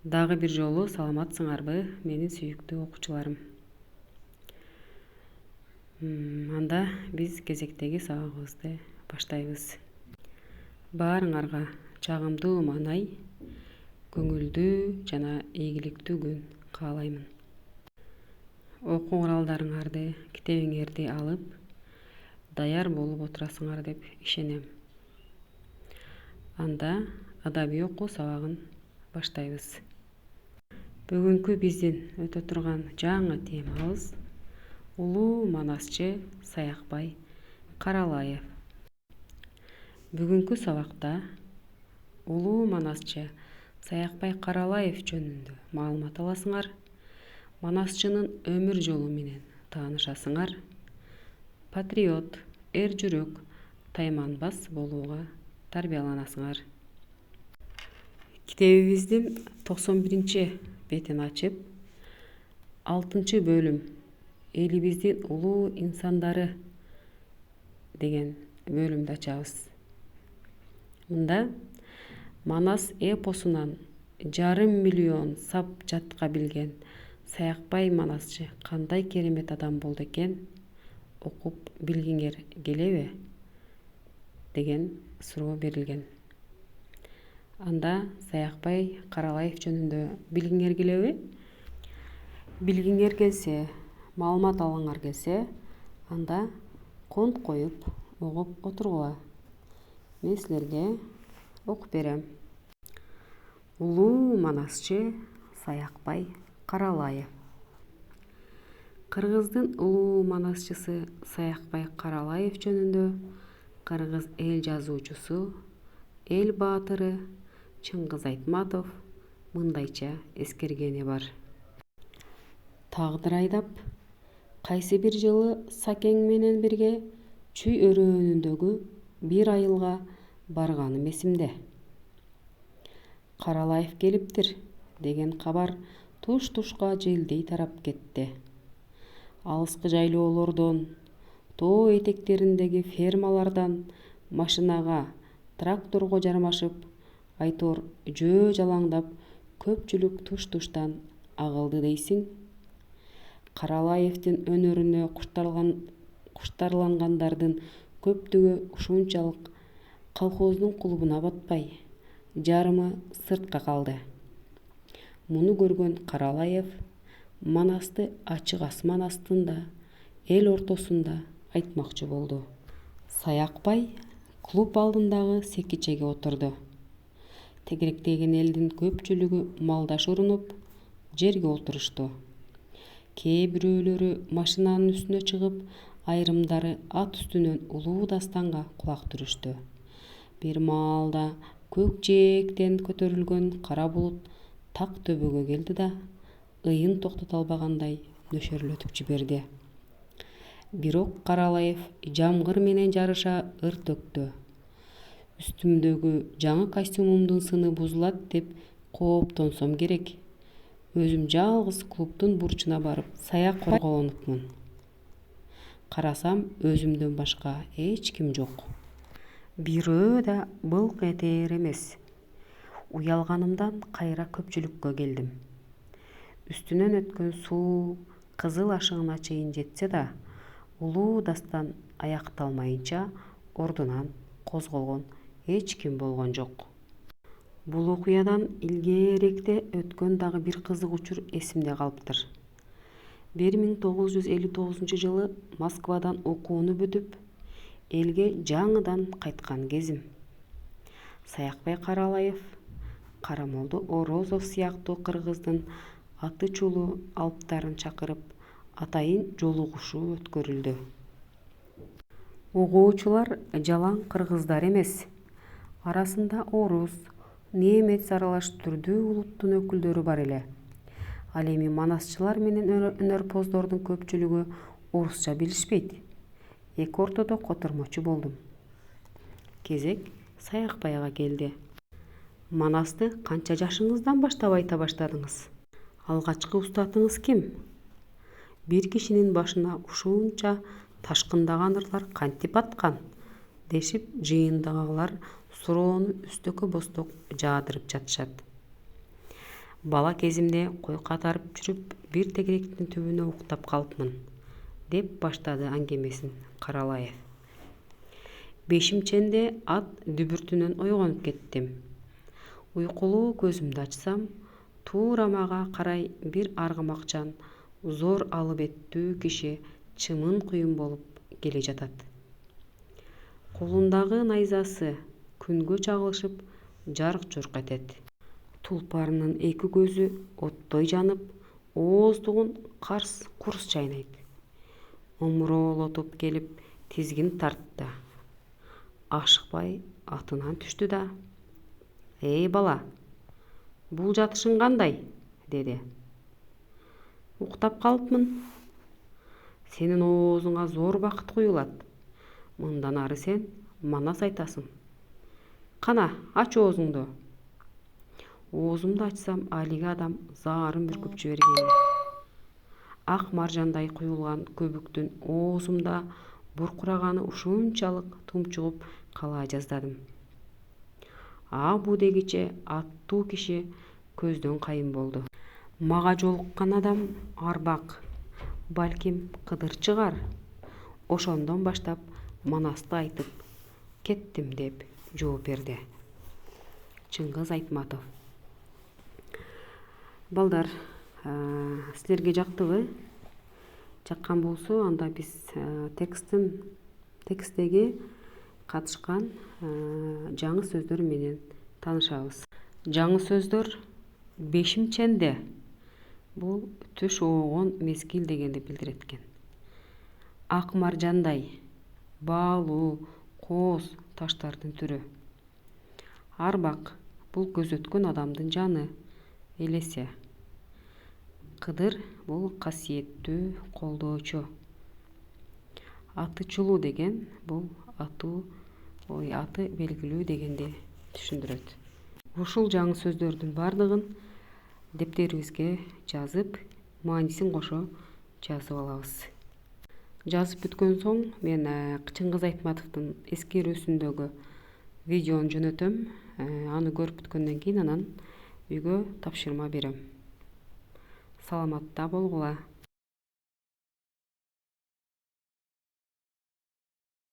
Дагы бир жолу саламатсыңарбы менин сүйүктүү окуучуларым. Анда биз кезектеги сабагыбызды баштайбыз. Баарыңарга чагымдуу маанай, көңүлдүү жана ийгиликтүү күн каалаймын. Окуу куралдарыңарды, китебиңерди алып, даяр болуп отурасыңар деп ишенем. Анда адабий окуу сабагын баштайбыз. Бүгүнкү биздин өтө турган жаңы темабыз улуу манасчы Саякбай Каралаев. Бүгүнкү сабакта улуу манасчы Саякбай Каралаев жөнүндө маалымат аласыңар, манасчынын өмүр жолу менен таанышасыңар, патриот, эр жүрөк, тайманбас болууга тарбияланасыңар. Китебибиздин 91 бетин ачып, 6 бөлүм элибиздин улуу инсандары деген бөлүмдү ачабыз. Мында Манас эпосунан 1,5 миллион сап жатка билген Саякбай манасчы кандай керемет адам болду экен, окуп билгиңер келеби деген суроо берилген. Анда Саякбай Каралаев жөнүндө билгиңер келеби? Билгиңер келсе, маалымат алыңар келсе, анда конт коюп угуп отургула. Мен силерге окуп берем. Улуу манасчы Саякбай Каралаев. Кыргыздын улуу манасчысы Саякбай Каралаев жөнүндө кыргыз эл жазуучусу, эл баатыры Чыңгыз Айтматов мындайча эскергени бар. Тагдыр айдап, кайсы бир жылы Сакең менен бирге Чүй өрөөнүндөгү бир айылга барганым эсимде. Каралаев келиптир деген кабар туш-тушка желдей тарап кетти. Алыскы жайлоолордон, тоо этектериндеги фермалардан машинага, тракторго жармашып, айтор жөө жалаңдап, көпчүлүк туш-туштан агылды дейсиң. Каралаевдин өнөрүнө куштарлангандардын көптүгү ушунчалык колхоздун клубуна батпай, жарымы сыртка калды. Муну көргөн Каралаев Манасты ачык асман астында, эл ортосунда айтмакчы болду. Саякбай клуб алдындагы секичеге отурду. Тегеректеген элдин көпчүлүгү малдаш урунуп, жерге отурушту. Кээ бирөөлөрү машинанын үстүнө чыгып, айрымдары ат үстүнөн улуу дастанга кулак түрүштү. Бир маалда көк жээктен көтөрүлгөн кара булут так төбөгө келди да, ыйын токтото албагандай нөшөрлөтүп жиберди. Бирок Каралаев жамгыр менен жарыша ыр төктү. Үстүмдөгү жаңы костюмумдун сыны бузулат деп кооптонсом керек. Өзүм жалгыз клубдун бурчуна барып саяк корголонупмун. Карасам, өзүмдөн башка эч ким жок. Бирөө да былк этер эмес. Уялганымдан кайра көпчүлүккө келдим. Үстүнөн өткөн суу кызыл ашыгына чейин жетсе да, улуу дастан аякталмайынча ордунан козголгон эч ким болгон жок. Бул окуядан илгерээкте өткөн дагы бир кызык учур эсимде калыптыр. 1959 жылы Москвадан окууну бүтүп, элге жаңыдан кайткан кезим. Саякбай Каралаев, Карамолду Орозов сыяктуу кыргыздын аты чулуу алыптарын чакырып, атайын жолугушуу өткөрүлдү. Угуучулар жалаң кыргыздар эмес, арасында орус, немец аралаш түрдүү улуттун өкүлдөрү бар эле. Ал эми манасчылар менен өнөрпоздордун көпчүлүгү орусча билишпейт. Эки ортодо котормочу болдум. Кезек Саякбайга келди. Манасты канча жашыңыздан баштап айта баштадыңыз? Алгачкы устатыңыз ким? Бир кишинин башына ушунча ташкындаган ырлар кантип аткан? Дешип жыйындагылар суроону үстөккө босток жаадырып жатышат. Бала кезимде кой катарып жүрүп бир тегеректин түбүнө уктап калыпмын, деп баштады аңгемесин Каралаев. Бешимченде ат дүбүртүнөн ойгонуп кеттим. Уйкулуу көзүмдү ачсам, туура мага карай бир аргымакчан, зор алып еттүү киши чымын куюм болуп келе жатат. Колундагы найзасы күнгө чагылышып жарк-журк этет. Тулпарынын эки көзү оттой жанып, ооздугун карс-курс чайнайт. Омуроолотуп келип тизгин тартты. Ашыкпай атынан түштү да: «Эй бала, бул жатышың кандай?» деди. «Уктап калыпмын. Сенин оозуңа зор бакыт куюлат. Мындан ары сен манас айтасың. Кана, ач оозуңду». Оозумду ачсам, алиги адам заарын бүркүп жиберген. Ак маржандай куюлган көбүктүн оозумда буркураганы ушунчалык тумчугуп кала жаздадым. Бу дегиче аттуу киши көздөн кайын болду. Мага жолуккан адам Арбак, балким Кыдыр чыгар. Ошондон баштап манасты айтып кеттим, деп жооп берди Чыңгыз Айтматов. Балдар, силерге жактыбы? Жаккан болсо, анда биз тексттеги катышкан жаңы сөздөр менен таанышабыз. Жаңы сөздөр бешимченде. Бул түш оогон мезгил дегенди билдирет экен. Ак маржандай, баалуу, кооз таштардын түрү. Арбак — бул көз өткөн адамдын жаны, элеси. Кыдыр — бул касиеттүү, колдоочу. Атычулуу деген бул аты белгилүү дегенди түшүндүрөт. Ушул жаңы сөздөрдүн бардыгын дептерибизге жазып, маанисин кошо жазып алабыз. Жазып бүткөн соң мен Чыңгыз Айтматовдун эскерүүсүндөгү видеону жөнөтөм. Аны көрүп бүткөндөн кийин анан үйгө тапшырма берем. Саламатта болгула.